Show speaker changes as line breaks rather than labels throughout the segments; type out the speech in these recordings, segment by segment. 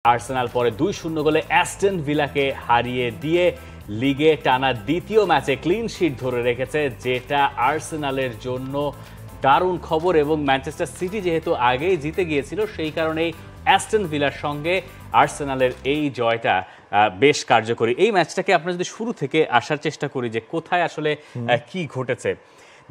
Arsenal পরে 2-0 গোলে Aston ভিলাকে হারিয়ে দিয়ে লিগে টানা দ্বিতীয় ম্যাচে ক্লিন শিট ধরে রেখেছে, যেটা আর্সেনালের জন্য দারুণ খবর। এবং ম্যানচেস্টার সিটি যেহেতু আগেই জিতে গিয়েছিল, সেই কারণেই অ্যাস্টন ভিলার সঙ্গে আর্সেনালের এই জয়টা বেশ কার্যকরী। এই ম্যাচটাকে আমরা যদি শুরু থেকে আসার চেষ্টা করি যে কোথায় আসলে কি ঘটেছে,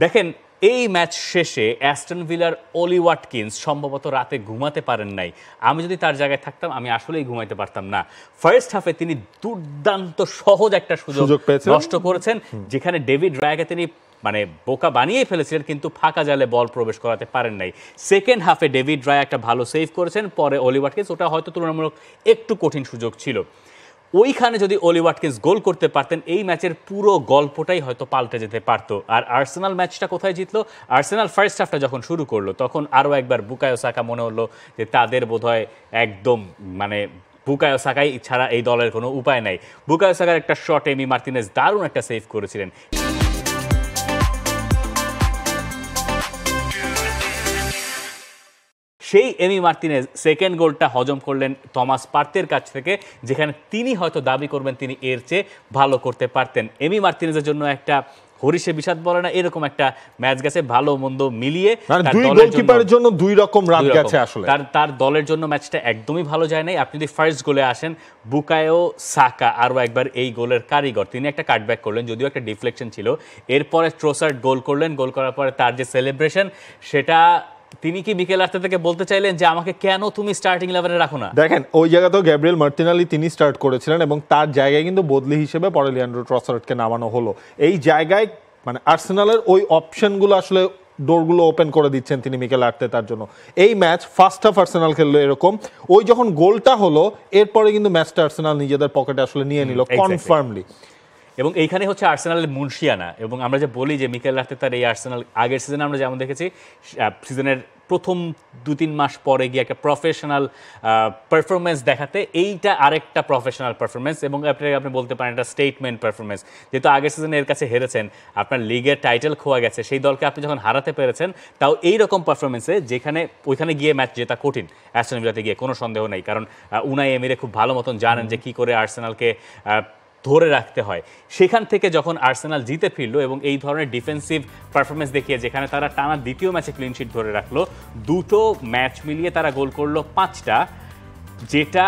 দেখেন এই ম্যাচ শেষে অ্যাস্টন ভিলার ওলি ওয়াটকিন্স সম্ভবত রাতে ঘুমাতে পারেন নাই। আমি যদি তার জায়গায় থাকতাম আমি আসলেই ঘুমাইতে পারতাম না। ফার্স্ট হাফে তিনি দুর্দান্ত সহজ একটা সুযোগ নষ্ট করেছেন, যেখানে ডেভিড রায়াকে তিনি মানে বোকা বানিয়ে ফেলেছিলেন, কিন্তু ফাঁকা জালে বল প্রবেশ করাতে পারেন নাই। সেকেন্ড হাফে ডেভিড রায়া একটা ভালো সেভ করেছেন, পরে ওলি ওয়াটকিন্স, ওটা হয়তো তুলনামূলক একটু কঠিন সুযোগ ছিল। ওইখানে যদি ওলি ওয়াটকিন্স গোল করতে পারতেন, এই ম্যাচের পুরো গল্পটাই হয়তো পাল্টে যেতে পারতো। আর আর্সেনাল ম্যাচটা কোথায় জিতলো? আর্সেনাল ফার্স্ট হাফটা যখন শুরু করলো, তখন আরও একবার বুকায়ো সাকা মনে হলো যে তাদের বোধহয় একদম মানে বুকায়ো সাকাই ছাড়া এই দলের কোনো উপায় নাই। বুকায়ো সাকার একটা শট এমি মার্তিনেজ দারুণ একটা সেভ করেছিলেন। সেই এমি মার্তিনেজ সেকেন্ড গোলটা হজম করলেন থমাস পার্তের কাছ থেকে, যেখানে তিনি হয়তো দাবি করবেন তিনি এর চেয়ে ভালো করতে পারতেন। এমি মার্তিনেজের জন্য একটা হরিষে বিষাদ বলে না, এরকম একটা ম্যাচ গেছে, ভালো মন্দ মিলিয়ে
জন্য দুই রকম রাত গেছে আসলে।
তার দলের জন্য ম্যাচটা একদমই ভালো যায় নাই। আপনি যদি ফার্স্ট গোলে আসেন, বুকায়ো সাকা আরও একবার এই গোলের কারিগর, তিনি একটা কাটব্যাক করলেন, যদিও একটা ডিফ্লেকশন ছিল। এরপরে ট্রোসার্ড গোল করলেন, গোল করার পরে তার যে সেলিব্রেশন, সেটা তিনি কি মিকেল আর্তেতাকে বলতে চাইলেন যে আমাকে কেন তুমি স্টার্টিং 11-এ রাখো না?
দেখেন ওই জায়গাতেও গ্যাব্রিয়েল মার্টিনেলি তিনি স্টার্ট করেছিলেন এবং তার জায়গায় কিন্তু বদলি হিসেবে পরে লিয়ান্ড্রো ট্রসার্ডকে নামানো হলো। এই জায়গায় মানে আর্সেনালের ওই অপশনগুলো আসলে ডোরগুলো ওপেন করে দিচ্ছেন তিনি মিকেল আর্তেতার জন্য। এই ম্যাচ ফার্স্ট হাফ আর্সেনাল খেললো এরকম, ওই যখন গোলটা হলো এরপরে কিন্তু ম্যাচটা আর্সেনাল নিজেদের পকেটে আসলে নিয়ে নিল কনফার্মলি।
এবং এইখানে হচ্ছে আর্সেনালের মুনশিয়ানা। এবং আমরা যে বলি যে মিকেল আর্তেতার এই আর্সেনাল আগের সিজনে আমরা যেমন দেখেছি, সিজনের প্রথম 2-3 মাস পরে গিয়ে একটা প্রফেশনাল পারফরমেন্স দেখাতে, এইটা আরেকটা প্রফেশনাল পারফরমেন্স। এবং আপনি বলতে পারেন একটা স্টেটমেন্ট পারফরমেন্স, যেহেতু আগের সিজনে এর কাছে হেরেছেন, আপনার লিগের টাইটেল খোয়া গেছে, সেই দলকে আপনি যখন হারাতে পেরেছেন, তাও এইরকম পারফরমেন্সে, যেখানে ওইখানে গিয়ে ম্যাচ জেতা কঠিন অ্যাস্টন ভিলাতে গিয়ে, কোনো সন্দেহ নেই। কারণ উনাই এমিরে খুব ভালো মতন জানেন যে কী করে আর্সেনালকে ধরে রাখতে হয়। সেখান থেকে যখন আর্সেনাল জিতে ফিরলো এবং এই ধরনের ডিফেন্সিভ পারফরমেন্স দেখিয়ে, যেখানে তারা টানা দ্বিতীয় ম্যাচে ক্লিন শিট ধরে রাখলো, দুটো ম্যাচ মিলিয়ে তারা গোল করলো 5টা, যেটা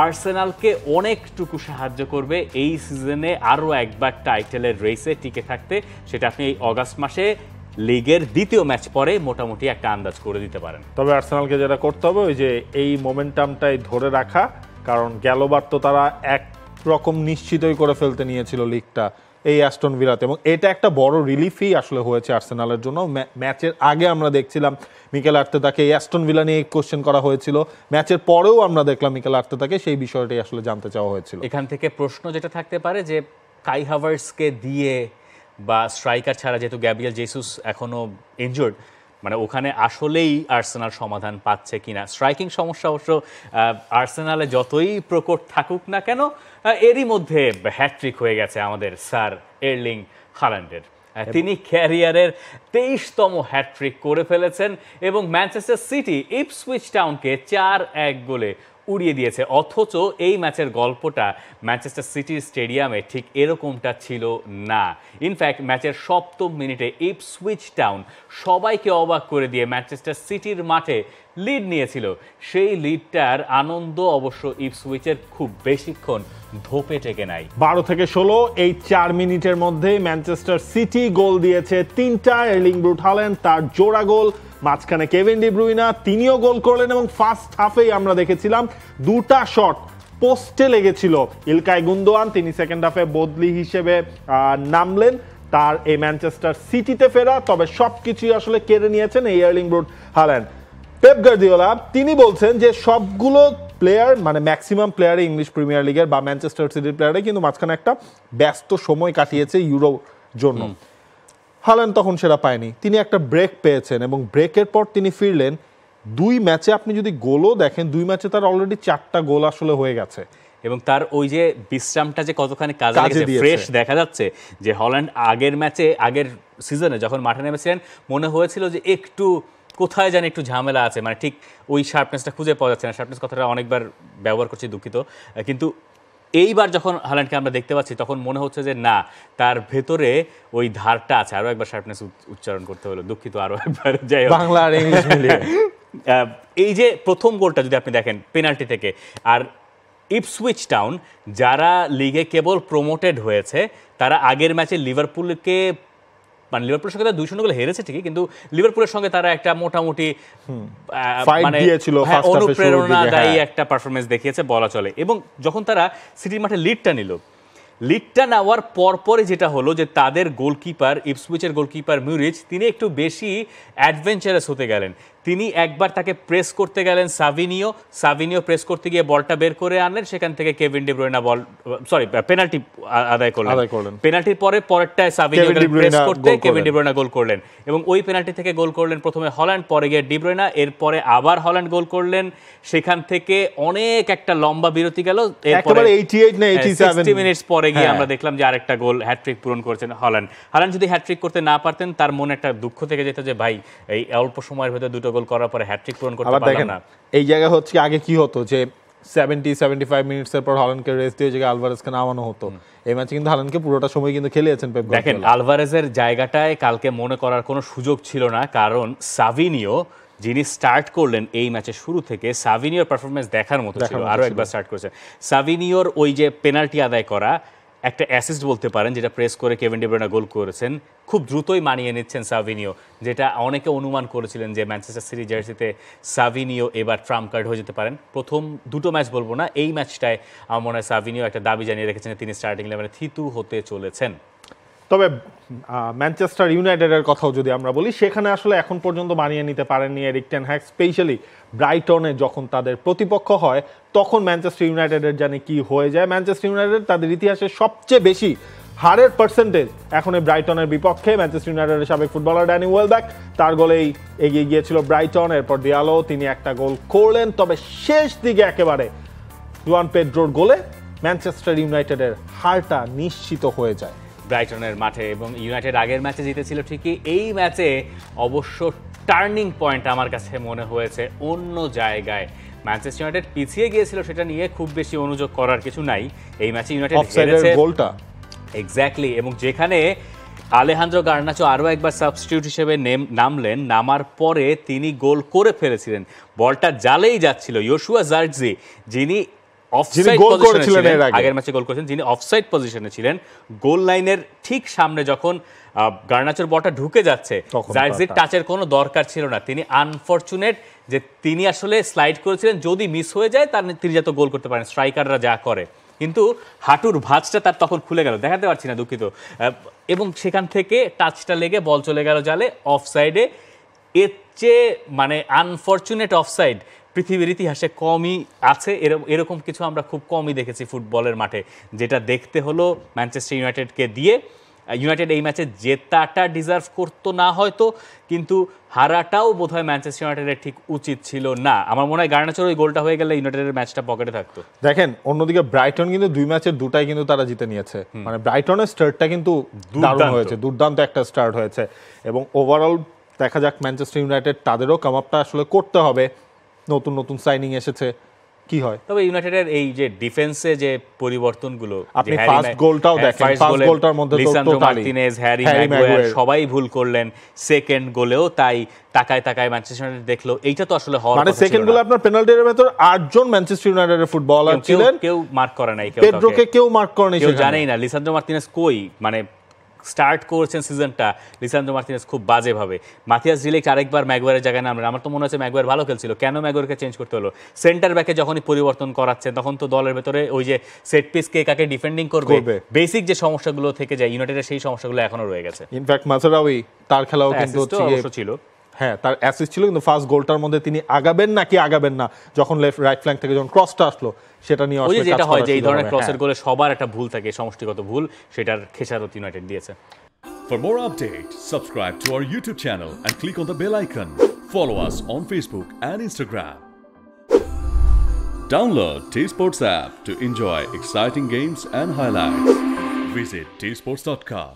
আর্সেনালকে অনেকটুকু সাহায্য করবে এই সিজনে আরও একবার টাইটেলের রেসে টিকে থাকতে। সেটা আপনি এই অগাস্ট মাসে লিগের দ্বিতীয় ম্যাচ পরে মোটামুটি একটা আন্দাজ করে দিতে পারেন।
তবে আর্সেনালকে যেটা করতে হবে ওই যে এই মোমেন্টামটাই ধরে রাখা, কারণ গেলবার তো তারা এক রকম নিশ্চিতই করে ফেলতে নিয়েছিল লিগটা এই অ্যাস্টন ভিলাতে, এবং এটা একটা বড় রিলিফই আসলে হয়েছে আর্সেনালের জন্য। ম্যাচের আগে আমরা দেখছিলাম মিকেল আর্তেতাকে এই অ্যাস্টন ভিলা নিয়ে কোশ্চেন করা হয়েছিল, ম্যাচের পরেও আমরা দেখলাম মিকেল আর্তেতাকে সেই বিষয়টাই আসলে জানতে চাওয়া হয়েছিল।
এখান থেকে প্রশ্ন যেটা থাকতে পারে যে কাই হাভার্টসকে দিয়ে বা স্ট্রাইকার ছাড়া, যেহেতু গ্যাব্রিয়েল জেসুস এখনো ইনজুর্ড, মানে ওখানে আসলেই আর্সেনাল সমাধান পাচ্ছে কিনা। স্ট্রাইকিং সমস্যা অবশ্য আর্সেনালে যতই প্রকট থাকুক না কেন, এরই মধ্যে হ্যাট্রিক হয়ে গেছে আমাদের স্যার এর্লিং হাল্যান্ডের। তিনি ক্যারিয়ারের 23তম হ্যাট্রিক করে ফেলেছেন এবং ম্যানচেস্টার সিটি ইপসউইচ টাউনকে 4-1 গোলে উড়িয়ে দিয়েছে। অথচ এই ম্যাচের গল্পটা ম্যানচেস্টার সিটির স্টেডিয়ামে ঠিক এরকমটা ছিল না। ইনফ্যাক্ট ম্যাচের 7ম মিনিটে ইপসউইচ টাউন সবাইকে অবাক করে দিয়ে ম্যানচেস্টার সিটির মাঠে লিড নিয়েছিল। সেই লিডটার আনন্দ অবশ্য ইপসউইচের খুব বেশিক্ষণ ধোপে টেকে নাই।
12 থেকে 16 এই 4 মিনিটের মধ্যে ম্যানচেস্টার সিটি গোল দিয়েছে 3টা। এর্লিং ব্রুট হাল্যান্ড তার জোড়া গোল, মাঝখানে কেভিন ডি ব্রুইনা তিনিও গোল করলেন, এবং ফার্স্ট হাফেই আমরা দেখেছিলাম 2টা শট পোস্টে লেগেছিল। ইলকাই গুন্দোয়ান তিনি সেকেন্ড হাফে বদলি হিসেবে নামলেন তার এই ম্যানচেস্টার সিটিতে ফেরা, তবে সবকিছুই আসলে কেড়ে নিয়েছেন এই Erling Braut Haaland. Pep Guardiola তিনি বলছেন যে সবগুলো প্লেয়ার, মানে ম্যাক্সিমাম প্লেয়ারই ইংলিশ প্রিমিয়ার লিগের বা ম্যানচেস্টার সিটির প্লেয়ারে কিন্তু মাঝখানে একটা ব্যস্ত সময় কাটিয়েছে ইউরোর জন্য। হাল্যান্ড তখন সেটা পায়নি, তিনি একটা ব্রেক পেয়েছেন এবং ব্রেকের পর তিনি ফিরলেন। 2 ম্যাচে আপনি যদি গোলও দেখেন, 2 ম্যাচে তার অলরেডি 4টা গোল আসলে হয়ে গেছে।
এবং তার ওই যে বিশ্রামটা যে কতখানি কাজে লেগেছে, ফ্রেশ দেখা যাচ্ছে। যে হল্যান্ড আগের ম্যাচে, আগের সিজনে যখন মাঠে নেমেছিলেন, মনে হয়েছিল যে একটু কোথায় জানি একটু ঝামেলা আছে, মানে ঠিক ওই শার্পনেসটা খুঁজে পাওয়া যাচ্ছে না। শার্পনেস কথাটা অনেকবার ব্যবহার করছি, দুঃখিত। কিন্তু এইবার যখন হল্যান্ডকে আমরা দেখতে পাচ্ছি তখন মনে হচ্ছে যে না, তার ভেতরে ওই ধারটা আছে। আরও একবার শার্পনেস উচ্চারণ করতে হলো, দুঃখিত, আরও একবার। যাই হোক,
বাংলা আর ইংলিশ মিলিয়ে
এই যে প্রথম গোলটা যদি আপনি দেখেন পেনাল্টি থেকে, আর ইপসউইচ টাউন যারা লিগে কেবল প্রমোটেড হয়েছে, তারা আগের ম্যাচে লিভারপুলকে, মানে লিভারপুলের সঙ্গে 2-0 গোলে হেরেছে ঠিকই, কিন্তু লিভারপুলের সঙ্গে তারা একটা মোটামুটি মানে অনুপ্রেরণাদায়ী একটা পারফরমেন্স দেখিয়েছে বলা চলে। এবং যখন তারা সিটির মাঠে লিডটা নেওয়ার পরপরই যেটা হলো যে তাদের গোলকিপার, ইপসউইচের গোলকিপার মিউরিচ, তিনি একটু বেশি অ্যাডভেঞ্চারাস হতে গেলেন। তিনি একবার তাকে প্রেস করতে গেলেন সাভিনিও প্রেস করতে গিয়ে বলটা বের করে আনলেন, সেখান থেকে কেভিন ডি ব্রুইনা পেনাল্টি আদায় করলেন। পেনাল্টির পরেরটায় সাভিনিও প্রেস করতে কেভিন ডি ব্রুইনা গোল করলেন, এবং ওই পেনাল্টি থেকে গোল করলেন প্রথমে হল্যান্ড, পরে গিয়ে ডি ব্রুইনা, এরপরে আবার হল্যান্ড গোল করলেন। সেখান থেকে অনেক একটা লম্বা বিরতি গেল, এরপরে 60 মিনিটস পরে গিয়ে আমরা দেখলাম যে আরেকটা গোল হ্যাটট্রিক পূরণ করেছেন হল্যান্ড। যদি হ্যাটট্রিক করতে না পারতেন তার মনে একটা দুঃখ থেকে যেত যে ভাই এই অল্প সময়ের ভেতরে দুটো গোল করার পরে হ্যাটট্রিক পূরণ করতে পারলাম না।
এই জায়গা হচ্ছে আগে কি হতো যে 70-75 মিনিটসের পর হল্যান্ডকে রেস্ট দিয়ে জায়গায় আলভারেজকে নামানো হতো। এই ম্যাচে কিন্তু হল্যান্ডকে পুরোটা সময় কিন্তু খেলিয়েছেন পেপ গার্দিওলা।
দেখেন, আলভারেজের জায়গাটায় কালকে মনে করার কোনো সুযোগ ছিল না, কারণ সাভিনিও যিনি স্টার্ট করলেন এই ম্যাচের শুরু থেকে, সাভিনিওর পারফরমেন্স দেখার মতো ছিল। আরও একবার স্টার্ট করেছেন সাভিনিওর ওই যে পেনাল্টি আদায় করা, একটা অ্যাসিস্ট বলতে পারেন, যেটা প্রেস করে কেভিন ডি ব্রুইনা গোল করেছেন। খুব দ্রুতই মানিয়ে নিচ্ছেন সাভিনিও, যেটা অনেকে অনুমান করেছিলেন যে ম্যানচেস্টার সিটি জার্সিতে সাভিনিও এবার ট্রাম্প কার্ড হয়ে যেতে পারেন। প্রথম দুটো ম্যাচ বলবো না, এই ম্যাচটায় আমার মনে হয় সাভিনিও একটা দাবি জানিয়ে রেখেছেন তিনি স্টার্টিং লেভেলে থিতু হতে চলেছেন।
তবে ম্যানচেস্টার ইউনাইটেডের কথাও যদি আমরা বলি, সেখানে আসলে এখন পর্যন্ত মানিয়ে নিতে পারেননি এরিক টেন হ্যাগ। স্পেশালি ব্রাইটনে যখন তাদের প্রতিপক্ষ হয় তখন ম্যানচেস্টার ইউনাইটেডের জানি কি হয়ে যায়। ম্যানচেস্টার ইউনাইটেড তাদের ইতিহাসে সবচেয়ে বেশি হারের পার্সেন্টেজ এখন এই ব্রাইটনের বিপক্ষে। ম্যানচেস্টার ইউনাইটেডের সাবেক ফুটবলার ড্যানি ওয়েলব্যাক, তার গোলেই এগিয়ে গিয়েছিল ব্রাইটন। এরপর দিয়ালো তিনি একটা গোল করলেন, তবে শেষ দিকে একেবারে জুয়ান পেড্রোর গোলে ম্যানচেস্টার ইউনাইটেডের হারটা নিশ্চিত হয়ে যায়
ব্রাইটনের মাঠে। এবং ইউনাইটেড আগের ম্যাচে জিতেছিল ঠিকই, এই ম্যাচে অবশ্য টার্নিং পয়েন্ট আমার কাছে মনে হয়েছে অন্য জায়গায়। ম্যানচেস্টার ইউনাইটেড পিছিয়ে গিয়েছিল, সেটা নিয়ে খুব বেশি অনুযোগ করার কিছু নাই। এই ম্যাচে ইউনাইটেড হেরেছে
গোলটা
এক্স্যাক্টলি, এবং যেখানে আলেহান্দ্রো গার্নাচো আরও একবার সাবস্টিটিউট হিসেবে নামলেন, নামার পরে তিনি গোল করে ফেলেছিলেন। বলটা জালেই যাচ্ছিল, ইয়োশুয়া জার্জি যিনি আগের ম্যাচে গোল করেছেন, যিনি অফসাইড পজিশনে ছিলেন, গোল লাইনের ঠিক সামনে যখন গার্নাচোর বলটা ঢুকে যাচ্ছে, জার্জির টাচের কোনো দরকার ছিল না। তিনি আনফরচুনেট যে তিনি আসলে স্লাইড করেছিলেন, যদি মিস হয়ে যায় তার তিনি যাতে গোল করতে পারেন, স্ট্রাইকাররা যা করে, কিন্তু হাঁটুর ভাঁজটা তার তখন খুলে গেল, দেখাতে পারছি না, দুঃখিত। এবং সেখান থেকে টাচটা লেগে বল চলে গেল জালে, অফসাইডে। এর চেয়ে মানে আনফরচুনেট অফসাইড পৃথিবীর ইতিহাসে কমই আছে। এরকম কিছু আমরা খুব কমই দেখেছি ফুটবলের মাঠে, যেটা দেখতে হলো ম্যানচেস্টার ইউনাইটেডকে দিয়ে। ইউনাইটেড এই ম্যাচে জেতাটা ডিজার্ভ করতো না হয়তো, কিন্তু হারাটাও বোধহয় ম্যানচেস্টার ইউনাইটেডের ঠিক উচিত ছিল না। আমার মনে হয় গার্নাচোর ওই গোলটা হয়ে গেলে ইউনাইটেডের ম্যাচটা পকেটে থাকতো।
দেখেন, অন্যদিকে ব্রাইটন কিন্তু 2 ম্যাচের 2টাই কিন্তু তারা জিতে নিয়েছে। মানে ব্রাইটনের স্টার্টটা কিন্তু দারুণ হয়েছে, দুর্দান্ত একটা স্টার্ট হয়েছে। এবং ওভারঅল দেখা যাক ম্যানচেস্টার ইউনাইটেড, তাদেরও কাম আপটা আসলে করতে হবে। নতুন নতুন সাইনিং এসেছে, কি হয়।
তবে ইউনাইটেডের এই যে ডিফেন্সে যে পরিবর্তনগুলো,
আপনি ফার্স্ট গোলটাও দেখেন, ফার্স্ট গোলটার মধ্যে তো
লিসান্দ্রো মার্টিনেজ, হ্যারি ম্যাগুয়ার সবাই ভুল করলেন। সেকেন্ড গোলেও তাই তাকায় তাকায় ম্যানচেস্টার ইউনাইটেড দেখলো, এইটা তো আসলে হওয়ার কথা ছিল না।
মানে সেকেন্ড গোলে আপনার পেনাল্টির ভেতর 8 জন ম্যানচেস্টার ইউনাইটেডের ফুটবলার ছিলেন,
কেউ মার্ক করে নাই,
পেড্রোকে কেউ মার্ক করে নাই,
কেউ জানেই না লিসান্দ্রো মার্টিনেজ কই। মানে স্টার্ট করেছেন সিজনটা লিসান্দ্রো মার্টিনেজ খুব বাজেভাবে। মাথিয়াস ডিলিক্ট আরেকবার ম্যাগুয়ারের জায়গায় নামলেন। আমার তো মনে হচ্ছে ম্যাগুয়ার ভালো খেলছিল, কেন ম্যাগুয়ারকে চেঞ্জ করতে হলো? সেন্টার ব্যাকে যখনই পরিবর্তন করাচ্ছেন তখন তো দলের ভেতরে ওই যে সেট পিস কে কাকে ডিফেন্ডিং করবে, বেসিক যে সমস্যাগুলো থেকে যায় ইউনাইটেডের, সেই সমস্যাগুলো এখনো রয়ে গেছে।
ইনফ্যাক্ট মাসরাউই তার খেলাও কিন্তু
ছিল,
হ্যাঁ তার অ্যাসিস্ট ছিল, কিন্তু ফার্স্ট গোলটার মধ্যে তিনি আগাবেন নাকি আগাবেন না, যখন লেফট রাইট ফ্ল্যাঙ্ক থেকে যখন ক্রসটা আসলো, সেটা নিয়ে
আসলে যেটা হয় যে এই ধরনের ক্রসের গোলে সবার একটা ভুল থাকে, সমষ্টিগত ভুল, সেটার খেসারত ইউনাইটেড দিয়েছে।
For more updates, subscribe to our YouTube channel and click on the bell icon. Follow us on Facebook and Instagram. Download T-Sports app to enjoy exciting games and highlights. Visit tsports.com.